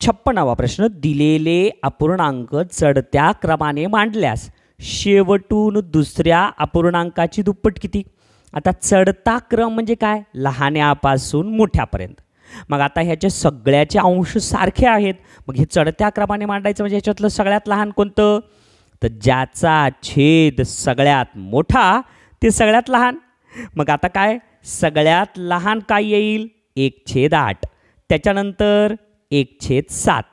56वा प्रश्न, दिलेले अपूर्णांक चढत्या क्रमाने मांडल्यास शेवटून दुसऱ्या अपूर्णांकाची दुप्पट किती? आता चढता क्रम म्हणजे काय? लहान्यापासून मोठ्यापर्यंत. मग आता ह्याचे सगळ्याचे अंश सारखे आहेत, मग हे चढत्या क्रमाने मांडायचं म्हणजे ह्याच्यातलं सगळ्यात लहान कोणतं? तर ज्याचा छेद सगळ्यात मोठा ते सगळ्यात लहान. मग आता काय? सगळ्यात लहान काय येईल? 1/8. त्याच्यानंतर 1/7.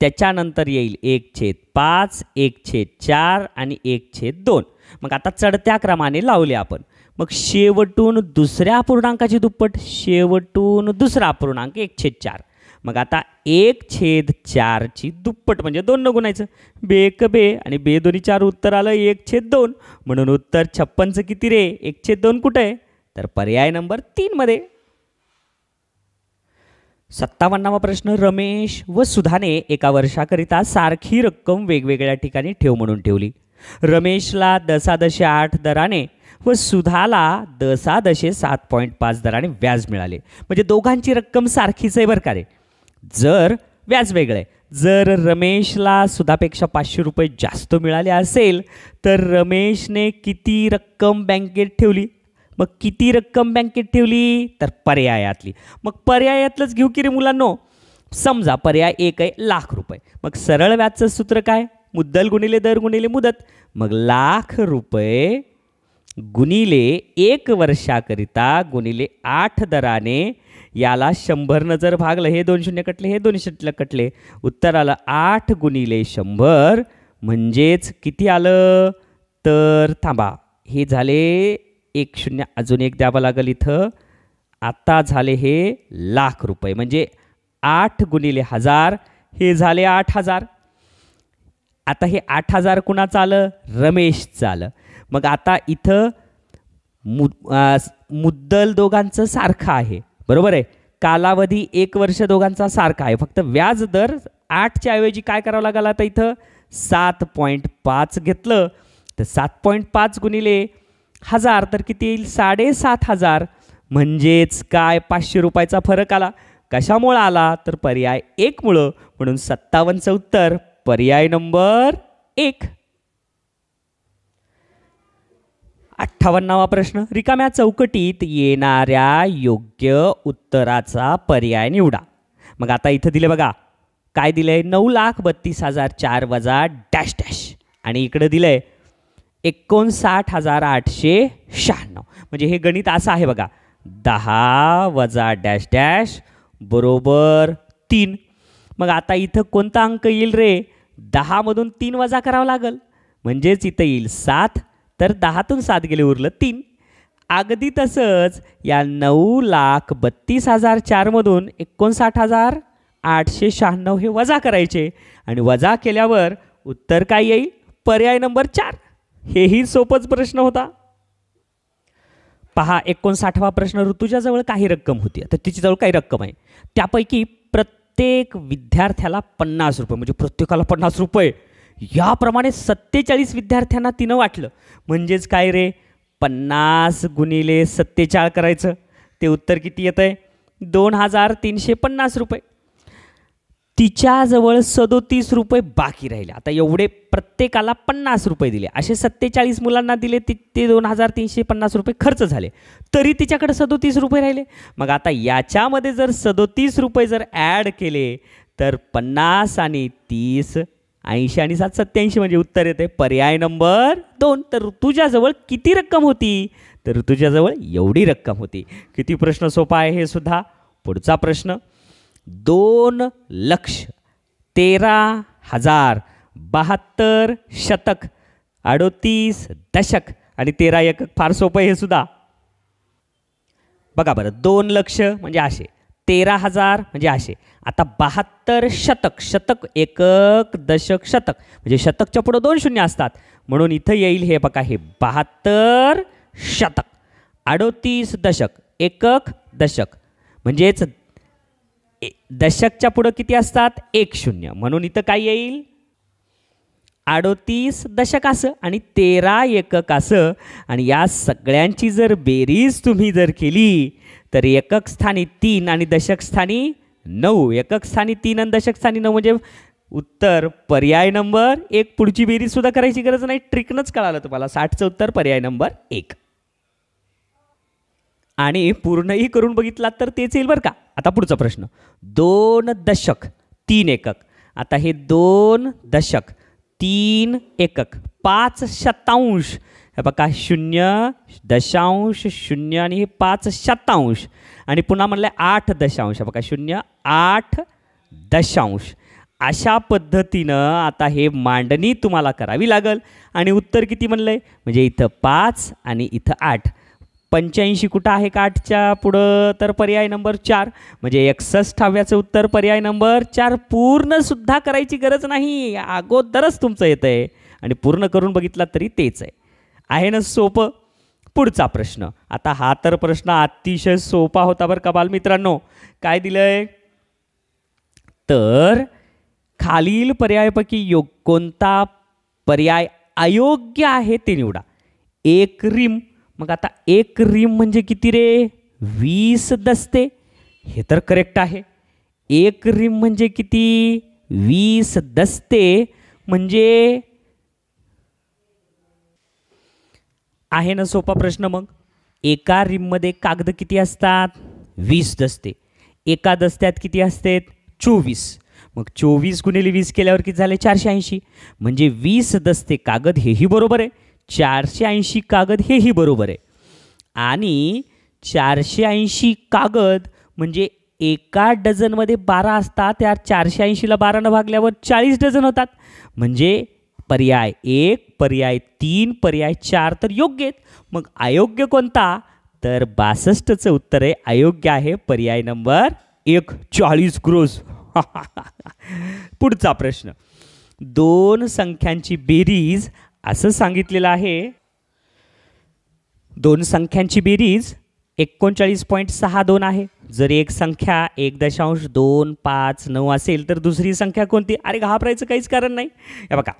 त्याच्यानंतर येईल 1/5, 1/4 आणि 1/2. मग आता चढत्या क्रमाने लावले आपण. मग शेवटून दुसऱ्या अपूर्णांकाची दुप्पट, शेवटून दुसरा अपूर्णांक 1/4. मग आता 1/4 ची दुप्पट म्हणजे 2 न गुणायचं. बे 1 बे आणि बे 2 4 उत्तर आलं 1/2. म्हणून उत्तर 56चं किती रे? 1/2 कुठे आहे? तर पर्याय नंबर 3 मध्ये. 57वा प्रश्न, रमेश व सुधाने एका वर्षाकरिता सारखी रक्कम वेगवेगळ्या ठिकाणी ठेव म्हणून ठेवली. रमेशला 10.8 दराने व सुधाला 10.7.5 दराने व्याज मिळाले. म्हणजे दोघांची रक्कम सारखीच आहे बरं का रे, जर व्याज वेगळं आहे. जर रमेशला सुधापेक्षा 500 रुपये जास्त मिळाले असेल तर रमेशने किती रक्कम बँकेत ठेवली? मग किती रक्कम बँकेत ठेवली? तर पर्यायातली. मग पर्यायातलंच घेऊ की रे मुलांनो. समजा पर्याय 1 आहे ₹1,00,000. मग सरळ व्याजचं सूत्र काय? मुद्दल गुणिले दर गुणिले मुदत. मग ₹1,00,000 गुणिले 1 वर्षाकरिता गुणिले 8 दराने, याला 100 जर भागलं, हे 2 शून्य कटले, हे 2 शून्य कटले, उत्तर आलं 8 गुणिले 100. म्हणजेच किती आलं? तर थांबा, हे झाले 1 शून्य, अजून एक द्यावं लागेल इथं. आता झाले हे ₹1,00,000. म्हणजे 8 गुणिले 1000 हे झाले 8000. आता हे 8000 कुणाचं आलं? रमेशचं आलं. मग आता इथं मुद्दल दोघांचं सारखं आहे, बरोबर आहे. कालावधी 1 वर्ष दोघांचा सारखा आहे, फक्त व्याज दर 8च्या ऐवजी काय करावं लागलं? आता इथं 7.5 घेतलं तर 7.5 गुणिले 1000 तर किती येईल? 7,500. म्हणजेच काय? 500 रुपयाचा फरक आला. कशामुळे आला? तर पर्याय 1 मुळे. म्हणून 57चं उत्तर पर्याय नंबर 1. 58वा प्रश्न, रिकाम्या चौकटीत येणाऱ्या योग्य उत्तराचा पर्याय निवडा. मग आता इथं दिले बघा, काय दिलंय? 9,32,004 वजा डॅश डॅश, आणि इकडे दिलंय 59,896. म्हणजे हे गणित असं आहे बघा, 10 वजा डॅश डॅश बरोबर 3. मग आता इथं कोणता अंक येईल रे? 10 मधून 3 वजा करावं लागेल, म्हणजेच इथं येईल 7. तर 10तून 7 गेले, उरलं 3. अगदी तसंच या 9,32,004 मधून 59,896 हे वजा करायचे, आणि वजा केल्यावर उत्तर काय येईल? पर्याय नंबर 4. हेही सोपंच प्रश्न होता. पहा 59वा प्रश्न, ऋतूच्या जवळ काही रक्कम होती. आता तिच्याजवळ काही रक्कम आहे, त्यापैकी प्रत्येक विद्यार्थ्याला 50 रुपये, म्हणजे प्रत्येकाला 50 रुपये याप्रमाणे 47 विद्यार्थ्यांना तिनं वाटलं. म्हणजेच काय रे? 50 गुणिले 47 करायचं, ते उत्तर किती येतं आहे? 2,350 रुपये. तिच्याजवळ 37 रुपये बाकी राहिले. आता एवढे प्रत्येकाला 50 रुपये दिले, असे 47 मुलांना दिले, ते 2,350 रुपये खर्च झाले, तरी तिच्याकडे 37 रुपये राहिले. मग आता याच्यामध्ये जर 37 रुपये जर ॲड केले तर 50 आणि 30 80 आणि 7 87, म्हणजे उत्तर येते पर्याय नंबर 2. तर ऋतुजाजवळ किती रक्कम होती? तर ऋतुजाजवळ एवढी रक्कम होती. किती प्रश्न सोपा आहे हे सुद्धा. पुढचा प्रश्न, 2,13,072 शतक, 38 दशक आणि 13 एकक. फार सोपं आहे हे सुद्धा. बघा बरं, 2 लक्ष म्हणजे असे, 13,000 म्हणजे असे. आता 72 शतक, शतक एकक, दशक शतक, म्हणजे शतकच्या पुढे 2 शून्य असतात, म्हणून इथं येईल हे बघा, हे 72 शतक. 38 दशक, एकक दशक, म्हणजेच दशकच्या पुढे किती असतात? 1 शून्य, म्हणून इथं काय येईल? 38 दशक असं आणि 13 एकक असं. आणि या सगळ्यांची जर बेरीज तुम्ही जर केली तर एकक स्थानी 3 आणि दशक स्थानी 9. एकक स्थानी 3 आणि दशक स्थानी 9 म्हणजे उत्तर पर्याय नंबर 1. पुढची बेरीज सुद्धा करायची गरज नाही, ट्रिकनच कळालं तुम्हाला. 60चं उत्तर पर्याय नंबर 1. आणि पूर्णही करून बघितलात तर तेच येईल बरं का. आता पुढचा प्रश्न. 2 दशक 3 एकक. आता हे 2 दशक 3 एकक 5 शतांश, हे बघा 0.0 आणि हे 5 शतांश आणि पुन्हा म्हणलं 8 दशांश, बघा 0.8 दशांश. अशा पद्धतीनं आता हे मांडणी तुम्हाला करावी लागेल. आणि उत्तर किती म्हणलंय म्हणजे इथं 5 आणि इथं 8. 85 कुठं आहे का 8च्या पुढं, तर पर्याय नंबर 4. म्हणजे 61व्याचं उत्तर पर्याय नंबर 4. पूर्ण सुद्धा करायची गरज नाही, अगोदरच तुमचं येतं आहे आणि पूर्ण करून बघितला तरी तेच आहे ना सोपं. पुढचा प्रश्न. आता हा तर प्रश्न अतिशय सोपा होता बरं का बालमित्रांनो. काय दिलंय तर खालील पर्यायापैकी कोणता पर्याय अयोग्य आहे ते निवडा. 1 रिम. मग आता 1 रिम म्हणजे किती रे, 20 दस्ते. हे तर करेक्ट आहे. 1 रिम म्हणजे किती, 20 दस्ते. म्हणजे आहे ना सोपा प्रश्न. मग एका रिममध्ये कागद किती असतात, 20 दस्ते. एका दस्त्यात किती असतात, 24. मग 24 गुणिले 20 केल्यावर किती झाले, 480. म्हणजे 20 दस्ते कागद हेही बरोबर आहे, 480 कागद हेही बरोबर आहे. आणि 480 कागद म्हणजे एका डझनमध्ये 12 असतात, त्या 480ला 12ने भागल्यावर 40 डझन होतात. म्हणजे पर्याय 1, पर्याय 3, पर्याय 4 तर योग्य आहेत. मग अयोग्य कोणता, तर 62चं उत्तर आहे. अयोग्य आहे पर्याय नंबर 1, 40 क्रोस. पुढचा प्रश्न. 2 संख्यांची बेरीज असं सांगितलेलं आहे. 2 संख्यांची बेरीज 39.62 आहे. जर एक संख्या 1.259 असेल तर दुसरी संख्या कोणती. अरे घाबरायचं काहीच कारण नाही. हे बघा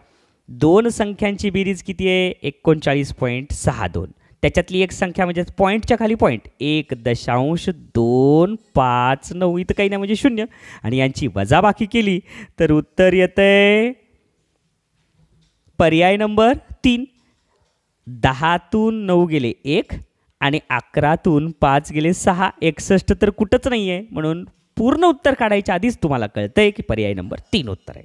2 संख्यांची बेरीज किती आहे, 39.62. त्याच्यातली एक संख्या म्हणजे पॉईंटच्या खाली पॉईंट 1.259. इथं काही नाही म्हणजे 0. आणि यांची वजाबाकी केली तर उत्तर येतंय पर्याय नंबर 3. 10तून 9 गेले 1 आणि 11तून 5 गेले 6. 61 तर कुठंच नाही आहे. म्हणून पूर्ण उत्तर काढायच्या आधीच तुम्हाला कळतंय की पर्याय नंबर 3 उत्तर आहे.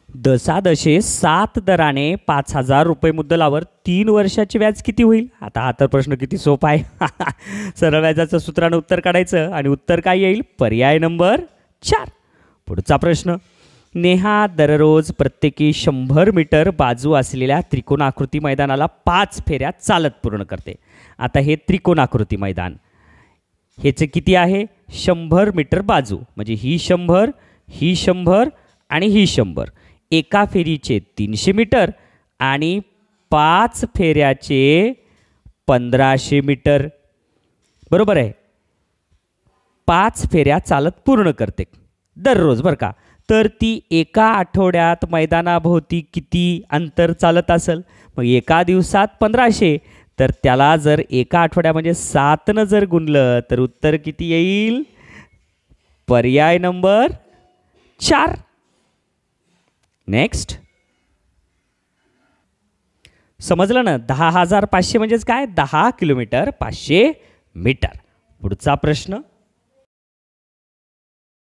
दशादशे 7 दराने 5,000 रुपये मुद्दलावर 3 वर्षाचे व्याज किती होईल. आता हा तर प्रश्न किती सोपा आहे. सरळ व्याजाचं सूत्रानं उत्तर काढायचं आणि उत्तर काय येईल, पर्याय नंबर 4. पुढचा प्रश्न. नेहा दररोज प्रत्येकी 100 मीटर बाजू असलेल्या त्रिकोणाकृती मैदानाला 5 फेऱ्या चालत पूर्ण करते. आता हे त्रिकोणाकृती मैदान ह्याचे किती आहे, 100 मीटर बाजू म्हणजे ही 100, ही 100 आणि ही 100. एका फेरीचे 300 मीटर आणि 5 फेऱ्याचे 1500 मीटर. बरोबर आहे. 5 फेऱ्या चालत पूर्ण करते दररोज बरं का. तर ती एका आठवड्यात मैदानाभोवती किती अंतर चालत असेल. मग एका दिवसात 1500 तर त्याला जर एका आठवड्यामध्ये 7 जर गुणलं तर उत्तर किती येईल, पर्याय नंबर 4. नेक्स्ट. समजलं ना. 10,500 म्हणजेच काय, 10 किलोमीटर 500 मीटर. पुढचा प्रश्न.